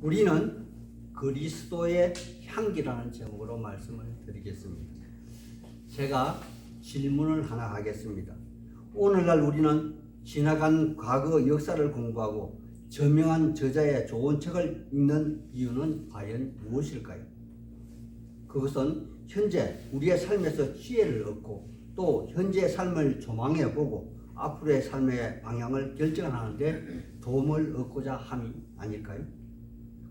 우리는 그리스도의 향기라는 제목으로 말씀을 드리겠습니다. 제가 질문을 하나 하겠습니다. 오늘날 우리는 지나간 과거 역사를 공부하고 저명한 저자의 좋은 책을 읽는 이유는 과연 무엇일까요? 그것은 현재 우리의 삶에서 지혜를 얻고 또 현재의 삶을 조망해 보고 앞으로의 삶의 방향을 결정하는 데 도움을 얻고자 함이 아닐까요?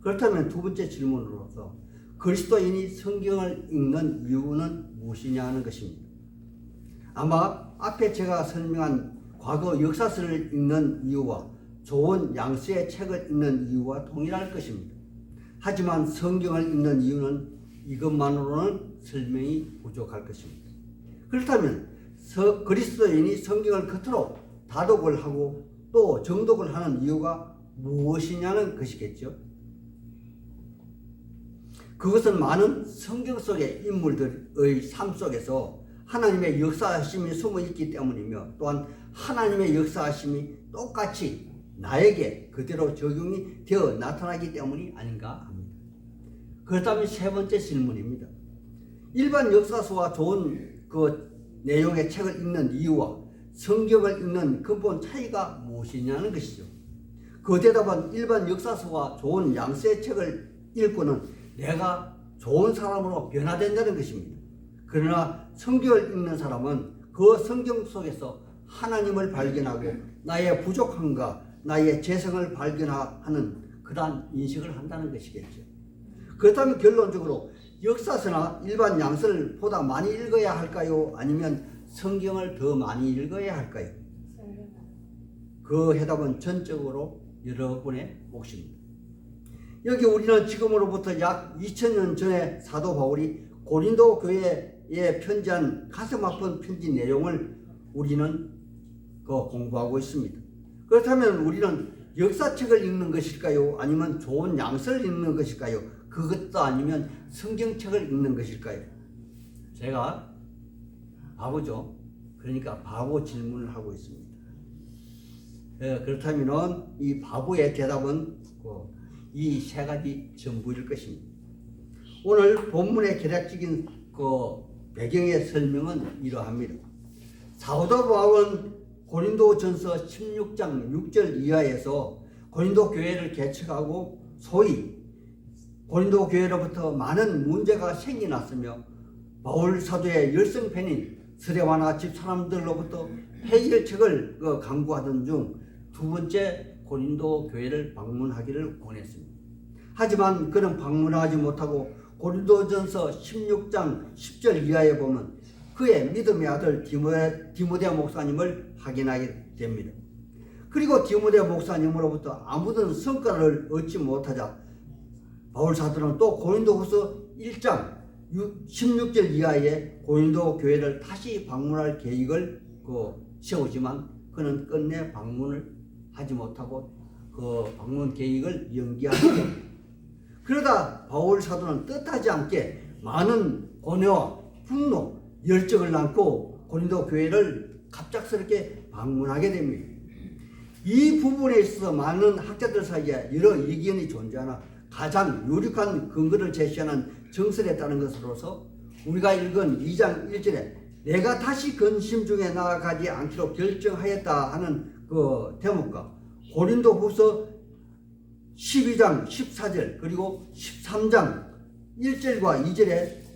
그렇다면 두 번째 질문으로서 그리스도인이 성경을 읽는 이유는 무엇이냐 하는 것입니다. 아마 앞에 제가 설명한 과거 역사서를 읽는 이유와 좋은 양수의 책을 읽는 이유와 동일할 것입니다. 하지만 성경을 읽는 이유는 이것만으로는 설명이 부족할 것입니다. 그렇다면 그리스도인이 성경을 겉으로 다독을 하고 또 정독을 하는 이유가 무엇이냐는 것이겠죠. 그것은 많은 성경 속의 인물들의 삶 속에서 하나님의 역사하심이 숨어 있기 때문이며 또한 하나님의 역사하심이 똑같이 나에게 그대로 적용이 되어 나타나기 때문이 아닌가 합니다. 그렇다면 세 번째 질문입니다. 일반 역사서와 좋은 내용의 책을 읽는 이유와 성경을 읽는 근본 차이가 무엇이냐는 것이죠. 그 대답은 일반 역사서와 좋은 양수의 책을 읽고는 내가 좋은 사람으로 변화된다는 것입니다. 그러나 성경을 읽는 사람은 그 성경 속에서 하나님을 발견하고 나의 부족함과 나의 재성을 발견하는 그러한 인식을 한다는 것이겠죠. 그렇다면 결론적으로 역사서나 일반 양서를 보다 많이 읽어야 할까요? 아니면 성경을 더 많이 읽어야 할까요? 그 해답은 전적으로 여러분의 몫입니다. 여기 우리는 지금으로부터 약 2000년 전에 사도 바울이 고린도 교회에 편지한 가슴 아픈 편지 내용을 우리는 공부하고 있습니다. 그렇다면 우리는 역사책을 읽는 것일까요? 아니면 좋은 양서를 읽는 것일까요? 그것도 아니면 성경책을 읽는 것일까요? 제가 바보죠. 그러니까 바보 질문을 하고 있습니다. 그렇다면 이 바보의 대답은 이 세 가지 전부일 것입니다. 오늘 본문의 개략적인 배경의 설명은 이러합니다. 사도 바울은 고린도전서 16장 6절 이하에서 고린도 교회를 개척하고 소위 고린도 교회로부터 많은 문제가 생겨났으며 바울 사도의 열성팬인 스데와나 집사람들로부터 해결책을 강구하던 중 두 번째 고린도 교회를 방문하기를 원했습니다. 하지만 그는 방문하지 못하고 고린도전서 16장 10절 이하에 보면 그의 믿음의 아들 디모데 목사님을 확인하게 됩니다. 그리고 디모데 목사님으로부터 아무런 성과를 얻지 못하자 바울 사도는 또 고린도후서 1장 16절 이하에 고린도 교회를 다시 방문할 계획을 세우지만 그는 끝내 방문을 하지 못하고 그 방문 계획을 연기하게 됩니다. 그러다 바울 사도는 뜻하지 않게 많은 고뇌와 분노, 열정을 안고 고린도 교회를 갑작스럽게 방문하게 됩니다. 이 부분에 있어서 많은 학자들 사이에 여러 의견이 존재하나 가장 유력한 근거를 제시하는 정설에 따른 것으로서 우리가 읽은 2장 1절에 내가 다시 근심 중에 나아가지 않기로 결정하였다 하는 그 대목과 고린도후서 12장 14절 그리고 13장 1절과 2절에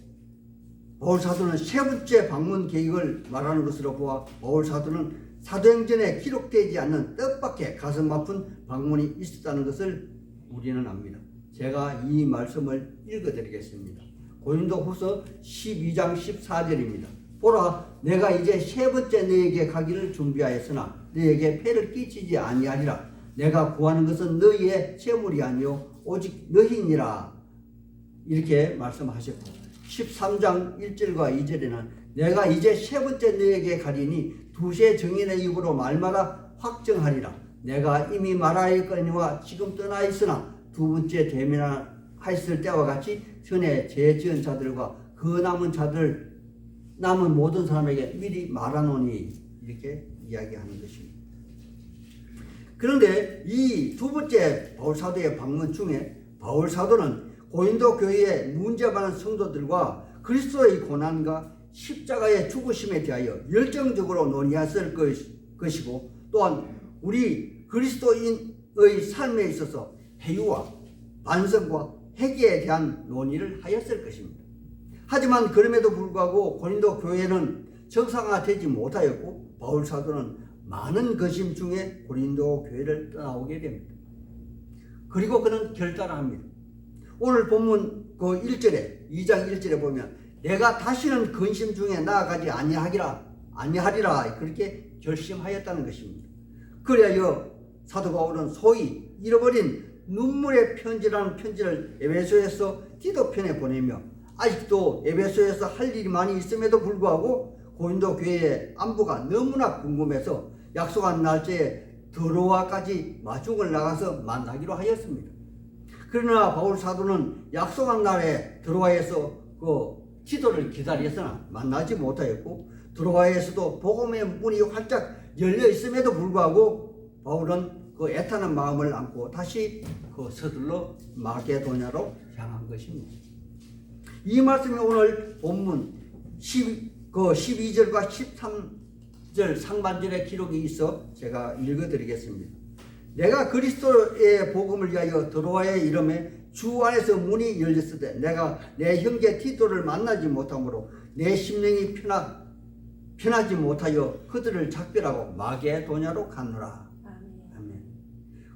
바울 사도는 세 번째 방문 계획을 말하는 것으로 보아 바울 사도는 사도행전에 기록되지 않는 뜻밖의 가슴 아픈 방문이 있었다는 것을 우리는 압니다. 제가 이 말씀을 읽어드리겠습니다. 고린도후서 12장 14절입니다. 보라, 내가 이제 세 번째 너에게 가기를 준비하였으나 너에게 폐를 끼치지 아니하리라. 내가 구하는 것은 너희의 재물이 아니요 오직 너희니라. 이렇게 말씀하셨고 13장 1절과 2절에는 내가 이제 세 번째 너에게 가리니 두세 정인의 입으로 말마다 확정하리라. 내가 이미 말하였거니와 지금 떠나 있으나 두 번째 대면하였을 때와 같이 전에 죄 지은 자들과 그 남은 모든 사람에게 미리 말하노니 이렇게 이야기하는 것입니다. 그런데 이 두 번째 바울 사도의 방문 중에 바울 사도는 고린도 교회에 문제 많은 성도들과 그리스도의 고난과 십자가의 죽으심에 대하여 열정적으로 논의했을 것이고, 또한 우리 그리스도인의 삶에 있어서 회유와 반성과 회개에 대한 논의를 하였을 것입니다. 하지만 그럼에도 불구하고 고린도 교회는 정상화되지 못하였고, 바울 사도는 많은 근심 중에 고린도 교회를 떠나오게 됩니다. 그리고 그는 결단합니다. 오늘 본문 그 1절에 2장 1절에 보면 내가 다시는 근심 중에 나아가지 아니하리라 그렇게 결심하였다는 것입니다. 그리하여 사도 바울은 소위 잃어버린 눈물의 편지라는 편지를 에베소에서 디도편에 보내며, 아직도 에베소에서 할 일이 많이 있음에도 불구하고 고린도 교회의 안부가 너무나 궁금해서 약속한 날짜에 드로아까지 마중을 나가서 만나기로 하였습니다. 그러나 바울 사도는 약속한 날에 드로아에서 기도를 기다렸으나 만나지 못하였고, 드로아에서도 복음의 문이 활짝 열려 있음에도 불구하고 바울은 애타는 마음을 안고 다시 서둘러 마게도냐로 향한 것입니다. 이 말씀이 오늘 본문 12절과 13절 상반절의 기록이 있어 제가 읽어드리겠습니다. 내가 그리스도의 복음을 위하여 드로아에 이름에 주 안에서 문이 열렸으되 내가 내 형제 티토를 만나지 못하므로 내 심령이 편하지 못하여 그들을 작별하고 마게도냐로 갔노라. 아멘.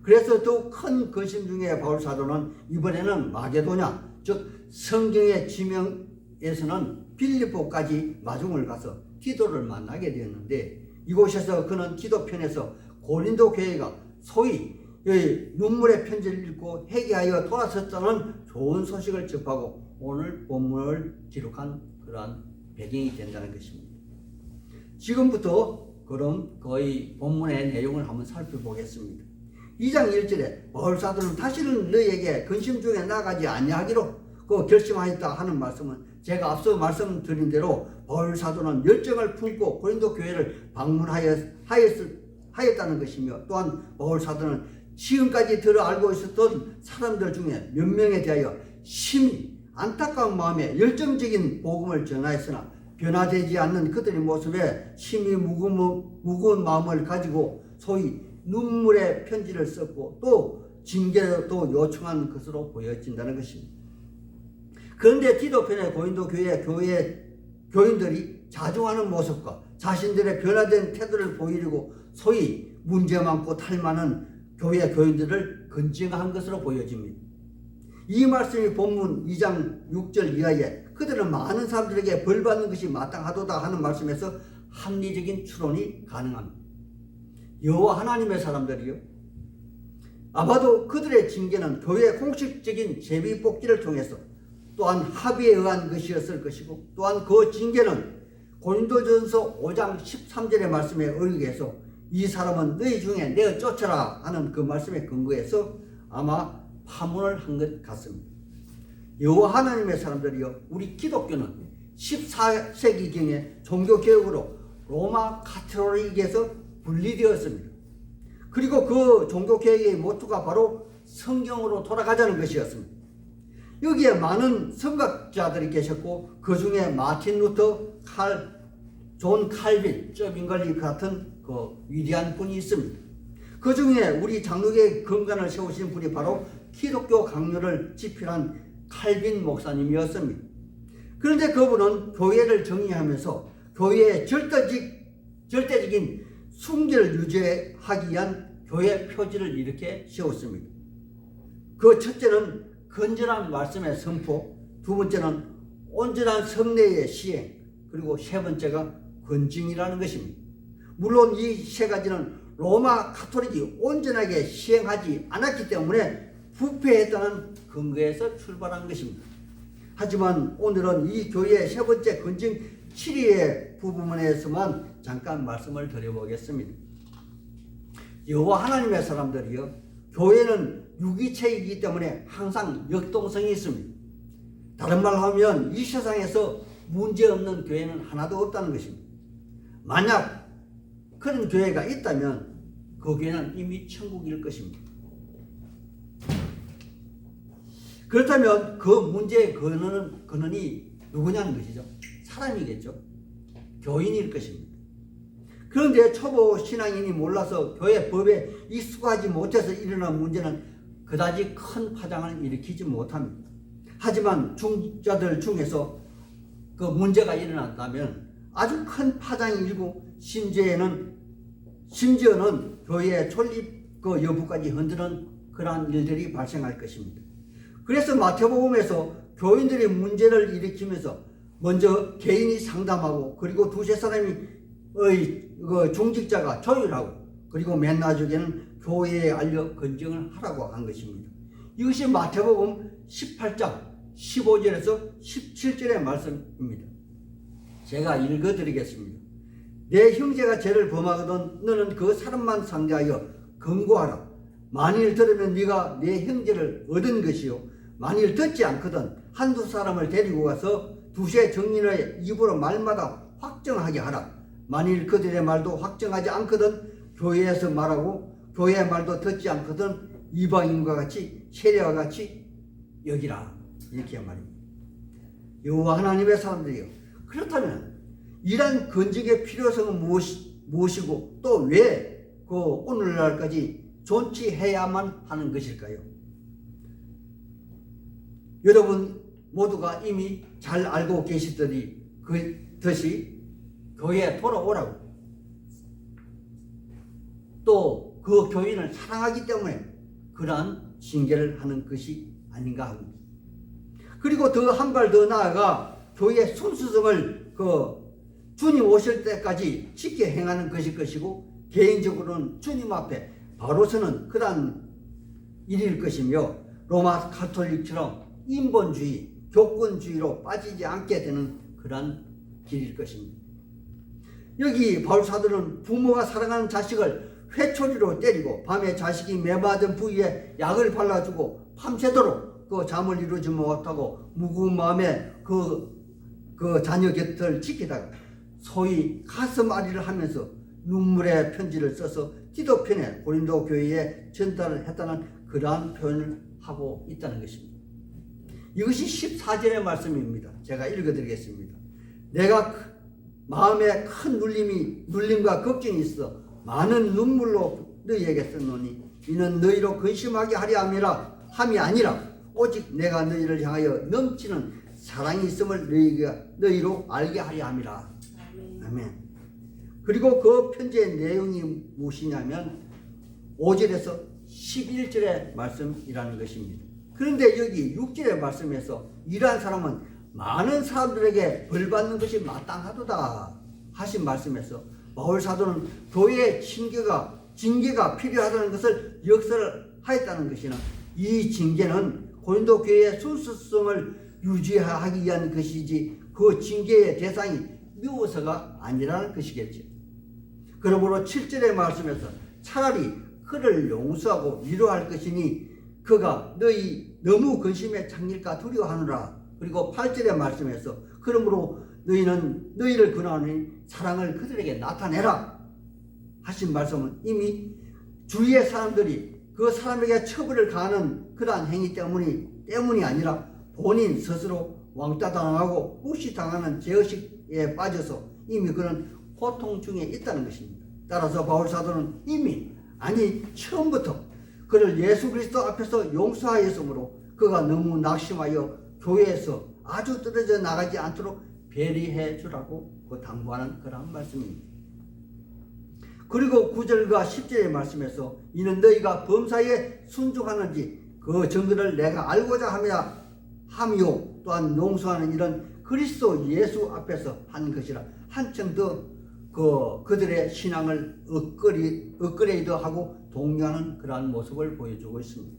그래서 더욱 큰 근심 중에 바울 사도는 이번에는 마게도냐, 즉 성경의 지명에서는 빌립보까지 마중을 가서 티도를 만나게 되었는데, 이곳에서 그는 기도편에서 고린도 교회가 소위 눈물의 편지를 읽고 회개하여 돌아섰다는 좋은 소식을 접하고 오늘 본문을 기록한 그러한 배경이 된다는 것입니다. 지금부터 그럼 거의 본문의 내용을 한번 살펴보겠습니다. 2장 1절에 바울 사도는 다시는 너희에게 근심 중에 나가지 아니하기로 결심하였다 하는 말씀은 제가 앞서 말씀드린 대로 바울 사도는 열정을 품고 고린도 교회를 방문하였다는 것이며, 또한 바울 사도는 지금까지 들어 알고 있었던 사람들 중에 몇 명에 대하여 심히 안타까운 마음에 열정적인 복음을 전하였으나 변화되지 않는 그들의 모습에 심히 무거운 마음을 가지고 소위 눈물의 편지를 썼고 또 징계도 요청한 것으로 보여진다는 것입니다. 그런데 디도편의 고린도 교회 교인들이 자중하는 모습과 자신들의 변화된 태도를 보이려고 소위 문제 많고 탈 많은 교회 교인들을 건증한 것으로 보여집니다. 이 말씀이 본문 2장 6절 이하에 그들은 많은 사람들에게 벌받는 것이 마땅하도다 하는 말씀에서 합리적인 추론이 가능합니다. 여호와 하나님의 사람들이요, 아마도 그들의 징계는 교회의 공식적인 제비 뽑기를 통해서 또한 합의에 의한 것이었을 것이고, 또한 그 징계는 고린도전서 5장 13절의 말씀에 의해서 이 사람은 너희 중에 내어 쫓아라 하는 그 말씀에 근거해서 아마 파문을 한 것 같습니다. 여호와 하나님의 사람들이요, 우리 기독교는 14세기경에 종교개혁으로 로마 카톨릭에서 분리되었습니다. 그리고 그 종교개혁의 모토가 바로 성경으로 돌아가자는 것이었습니다. 여기에 많은 선각자들이 계셨고 그 중에 마틴 루터, 존 칼빈, 쩌빙걸리 같은 위대한 분이 있습니다. 그 중에 우리 장로교의 근간을 세우신 분이 바로 기독교 강요를 집필한 칼빈 목사님이었습니다. 그런데 그분은 교회를 정의하면서 교회의 절대적인 순결을 유지하기 위한 교회 표지를 이렇게 세웠습니다. 그 첫째는 건전한 말씀의 선포, 두 번째는 온전한 성례의 시행, 그리고 세 번째가 건증이라는 것입니다. 물론 이 세 가지는 로마 카톨릭이 온전하게 시행하지 않았기 때문에 부패했다는 근거에서 출발한 것입니다. 하지만 오늘은 이 교회의 세 번째 건증 7위의 부분에서만 잠깐 말씀을 드려보겠습니다. 여호와 하나님의 사람들이요, 교회는 유기체이기 때문에 항상 역동성이 있습니다. 다른 말로 하면 이 세상에서 문제없는 교회는 하나도 없다는 것입니다. 만약 그런 교회가 있다면 그 교회는 이미 천국일 것입니다. 그렇다면 그 문제의 근원이 누구냐는 것이죠. 사람이겠죠. 교인일 것입니다. 그런데 초보 신앙인이 몰라서 교회 법에 익숙하지 못해서 일어난 문제는 그다지 큰 파장을 일으키지 못합니다. 하지만 중자들 중에서 그 문제가 일어났다면 아주 큰 파장이 일고 심지어는 교회의 존립 그 여부까지 흔드는 그러한 일들이 발생할 것입니다. 그래서 마태복음에서 교인들이 문제를 일으키면서 먼저 개인이 상담하고 그리고 두세 사람이 중직자가 조율하고 그리고 맨 나중에는 교회에 알려 건정을 하라고 한 것입니다. 이것이 마태복음 18장 15절에서 17절의 말씀입니다. 제가 읽어드리겠습니다. 내 형제가 죄를 범하거든 너는 그 사람만 상대하여 금고하라. 만일 들으면 네가 내 형제를 얻은 것이요 만일 듣지 않거든 한두 사람을 데리고 가서 두세 정인의 입으로 말마다 확정하게 하라. 만일 그들의 말도 확정하지 않거든 교회에서 말하고 교회의 말도 듣지 않거든 이방인과 같이 세례와 같이 여기라. 이렇게 말입니다. 여호와 하나님의 사람들이요. 그렇다면 이러한 건직의 필요성은 무엇이고 또 왜 그 오늘날까지 존치해야만 하는 것일까요? 여러분 모두가 이미 잘 알고 계시듯이 교회에 돌아오라고 또 그 교인을 사랑하기 때문에 그러한 징계를 하는 것이 아닌가 합니다. 그리고 더 한 발 더 나아가 교회의 순수성을 주님 오실 때까지 지켜 행하는 것일 것이고 개인적으로는 주님 앞에 바로 서는 그러한 일일 것이며 로마 가톨릭처럼 인본주의, 교권주의로 빠지지 않게 되는 그러한 길일 것입니다. 여기 바울사도는 부모가 사랑하는 자식을 회초리로 때리고 밤에 자식이 매맞은 부위에 약을 발라주고 밤새도록 그 잠을 이루지 못하고 무거운 마음에 그 자녀 곁을 지키다가 소위 가슴앓이를 하면서 눈물의 편지를 써서 기도편에 고린도 교회에 전달을 했다는 그러한 표현을 하고 있다는 것입니다. 이것이 14절의 말씀입니다. 제가 읽어드리겠습니다. 내가 마음에 큰 눌림과 걱정이 있어 많은 눈물로 너희에게 썼노니 이는 너희로 근심하게 하려 함이 아니라 오직 내가 너희를 향하여 넘치는 사랑이 있음을 너희로 알게 하려 함이라. 아멘. 그리고 그 편지의 내용이 무엇이냐면 5절에서 11절의 말씀이라는 것입니다. 그런데 여기 6절의 말씀에서 이러한 사람은 많은 사람들에게 벌받는 것이 마땅하도다 하신 말씀에서 바울 사도는 교회의 징계가 필요하다는 것을 역설을 하였다는 것이나 이 징계는 고린도 교회의 순수성을 유지하기 위한 것이지 그 징계의 대상이 미워서가 아니라는 것이겠죠. 그러므로 7절의 말씀에서 차라리 그를 용서하고 위로할 것이니 그가 너희 너무 근심에 잠길까 두려워하노라. 그리고 8절의 말씀에서 그러므로 너희는 너희를 근하니 사랑을 그들에게 나타내라 하신 말씀은 이미 주위의 사람들이 그 사람에게 처벌을 가하는 그러한 행위 때문이 아니라 본인 스스로 왕따 당하고 무시당하는 죄의식에 빠져서 이미 그런 고통 중에 있다는 것입니다. 따라서 바울 사도는 처음부터 그를 예수 그리스도 앞에서 용서하였으므로 그가 너무 낙심하여 교회에서 아주 떨어져 나가지 않도록 배려해 주라고 당부하는 그런 말씀입니다. 그리고 9절과 10절의 말씀에서 이는 너희가 범사에 순종하는지 그 증거를 내가 알고자 함이요 또한 용서하는 일은 그리스도 예수 앞에서 한 것이라. 한층 더 그들의 신앙을 업그레이드하고 독려하는 그러한 모습을 보여주고 있습니다.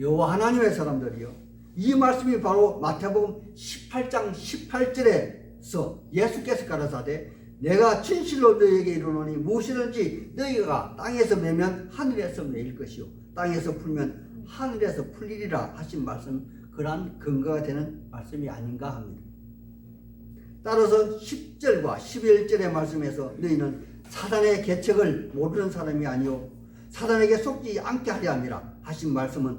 여호와 하나님의 사람들이요, 이 말씀이 바로 마태복음 18장 18절에서 예수께서 가라사대 내가 진실로 너희에게 이르노니 무엇이든지 너희가 땅에서 매면 하늘에서 매일 것이요 땅에서 풀면 하늘에서 풀리리라 하신 말씀, 그러한 근거가 되는 말씀이 아닌가 합니다. 따라서 10절과 11절의 말씀에서 너희는 사단의 계책을 모르는 사람이 아니요 사단에게 속지 않게 하려 함이라 하신 말씀은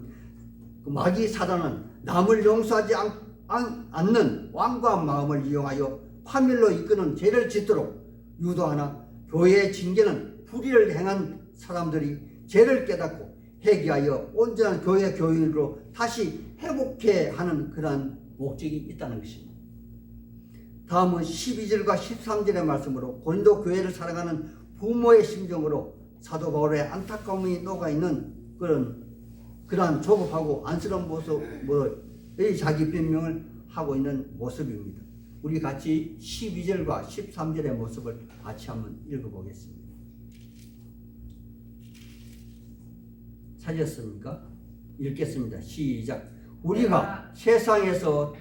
그 마귀 사단은 남을 용서하지 않는 완고한 마음을 이용하여 파멸로 이끄는 죄를 짓도록 유도하나, 교회의 징계는 불의를 행한 사람들이 죄를 깨닫고 회개하여 온전한 교회 교인으로 다시 회복해 하는 그러한 목적이 있다는 것입니다. 다음은 12절과 13절의 말씀으로 고린도 교회를 사랑하는 부모의 심정으로 사도 바울의 안타까움이 녹아있는 그러한 조급하고 안쓰러운 모습의 자기 변명을 하고 있는 모습입니다. 우리 같이 12절과 13절의 모습을 같이 한번 읽어보겠습니다. 찾았습니까? 읽겠습니다. 시작. 우리가 세상에서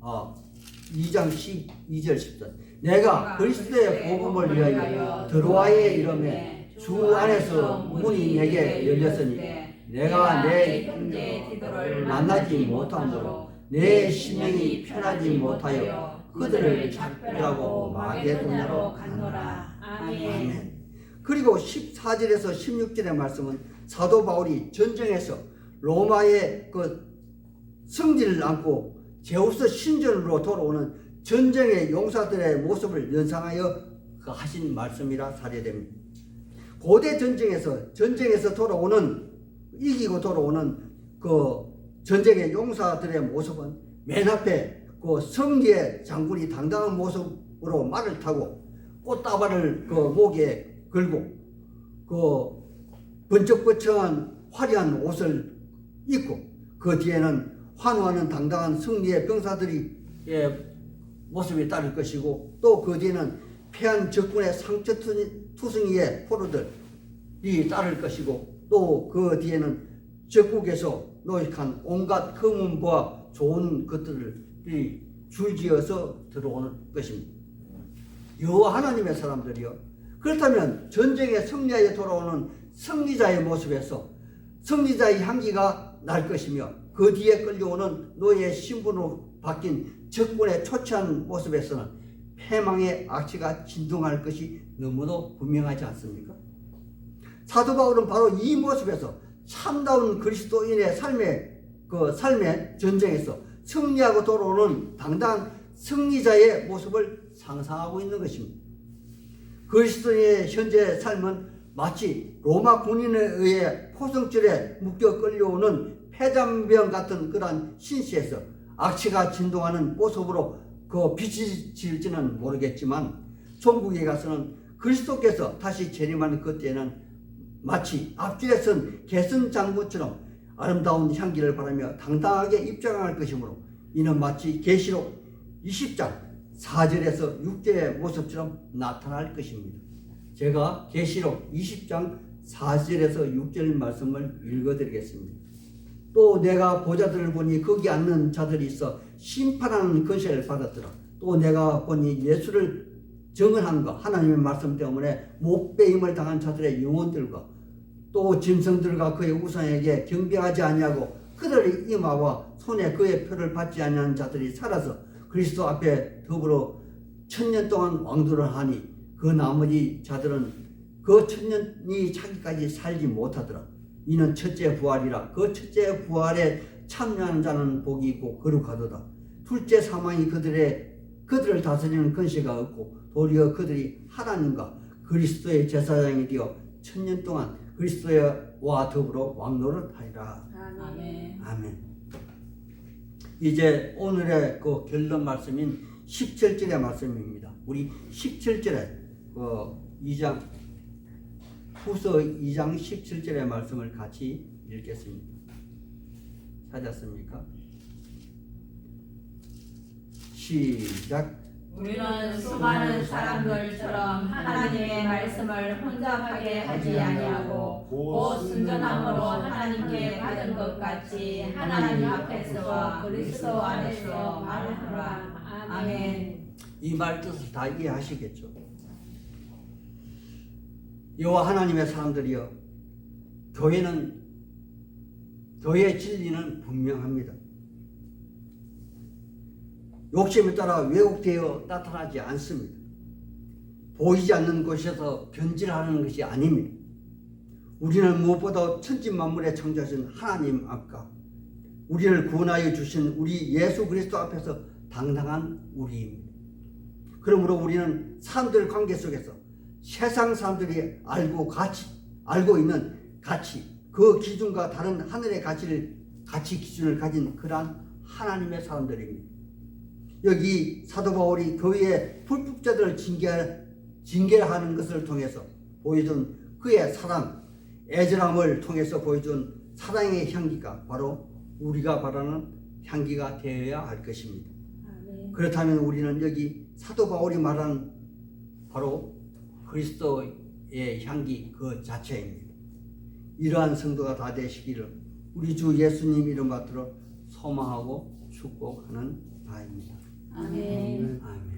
2장 12절 14절 내가 그리스도의 복음을 위하여 드로아에 이르매 주 안에서 문이 내게 열렸으니 내가 내 형제 디도를 만나지 못함으로 내 심령이 편하지 못하여 그들을 작별하고 마게도냐로 갔노라. 아멘. 그리고 14절에서 16절의 말씀은 사도 바울이 전쟁에서 로마의 그 성질을 안고 제우스 신전으로 돌아오는 전쟁의 용사들의 모습을 연상하여 하신 말씀이라 사례됩니다. 고대 전쟁에서 돌아오는, 이기고 돌아오는 그 전쟁의 용사들의 모습은 맨 앞에 그 성리의 장군이 당당한 모습으로 말을 타고 꽃다발을 그 목에 걸고 그 번쩍번쩍한 화려한 옷을 입고 그 뒤에는 환호하는 당당한 승리의 병사들이 모습이 따를 것이고, 또 그 뒤에는 패한 적군의 상처투성이의 포로들이 따를 것이고, 또 그 뒤에는 적국에서 노획한 온갖 금은보와 좋은 것들이 줄지어서 들어오는 것입니다. 여호와 하나님의 사람들이요, 그렇다면 전쟁에 승리하여 돌아오는 승리자의 모습에서 승리자의 향기가 날 것이며, 그 뒤에 끌려오는 노예의 신분으로 바뀐 적군의 초췌한 모습에서는 패망의 악취가 진동할 것이 너무도 분명하지 않습니까? 사도 바울은 바로 이 모습에서 참다운 그리스도인의 삶의 전쟁에서 승리하고 돌아오는 당당한 승리자의 모습을 상상하고 있는 것입니다. 그리스도인의 현재 삶은 마치 로마 군인에 의해 포성줄에 묶여 끌려오는 폐잔병 같은 그러한 신시에서 악취가 진동하는 모습으로 그 빛이 질지는 모르겠지만, 천국에 가서는 그리스도께서 다시 재림하는 그때는 마치 앞줄에 선 개선 장군처럼 아름다운 향기를 바라며 당당하게 입장할 것이므로, 이는 마치 계시록 20장 4절에서 6절의 모습처럼 나타날 것입니다. 제가 계시록 20장 4절에서 6절 말씀을 읽어드리겠습니다. 또 내가 보자들을 보니 거기 앉는 자들이 있어 심판하는 권세를 받았더라. 또 내가 보니 예수를 증언함과 하나님의 말씀 때문에 못배임을 당한 자들의 영혼들과 또 짐승들과 그의 우상에게 경배하지 아니하고 그들의 이마와 손에 그의 표를 받지 아니하는 자들이 살아서 그리스도 앞에 더불어 1000년 동안 왕도를 하니, 그 나머지 자들은 그 1000년이 차기까지 살지 못하더라. 이는 첫째 부활이라. 그 첫째 부활에 참여하는 자는 복이 있고 거룩하도다. 둘째 사망이 그들을 다스리는 권세가 없고, 도리어 그들이 하나님과 그리스도의 제사장이 되어 1000년 동안 그리스도와 더불어 왕노를 하리라. 아멘. 아멘. 이제 오늘의 그 결론 말씀인 17절의 말씀입니다. 우리 17절에 후서 2장 17절의 말씀을 같이 읽겠습니다. 찾았습니까? 시작. 우리는 수많은 사람들처럼 하나님의 말씀을 혼잡하게 하지 아니하고 곧 순전함으로 하나님께 받은 것 같이 하나님 앞에서와 그리스도 안에서 말하노라. 아멘. 이 말 뜻을 다 이해하시겠죠? 여호와 하나님의 사람들이여, 교회의 진리는 분명합니다. 욕심에 따라 왜곡되어 나타나지 않습니다. 보이지 않는 곳에서 변질하는 것이 아닙니다. 우리는 무엇보다 천지만물의 창조하신 하나님 앞과 우리를 구원하여 주신 우리 예수 그리스도 앞에서 당당한 우리입니다. 그러므로 우리는 사람들 관계 속에서 세상 사람들이 알고 있는 가치, 그 기준과 다른 하늘의 가치 기준을 가진 그러한 하나님의 사람들입니다. 여기 사도 바울이 교회의 불법자들을 징계하는 것을 통해서 보여준 그의 사랑, 애절함을 통해서 보여준 사랑의 향기가 바로 우리가 바라는 향기가 되어야 할 것입니다. 그렇다면 우리는 여기 사도 바울이 말하는 바로 그리스도의 향기 그 자체입니다. 이러한 성도가 다 되시기를 우리 주 예수님 이름 받들어 소망하고 축복하는 바입니다. 아멘. 아멘.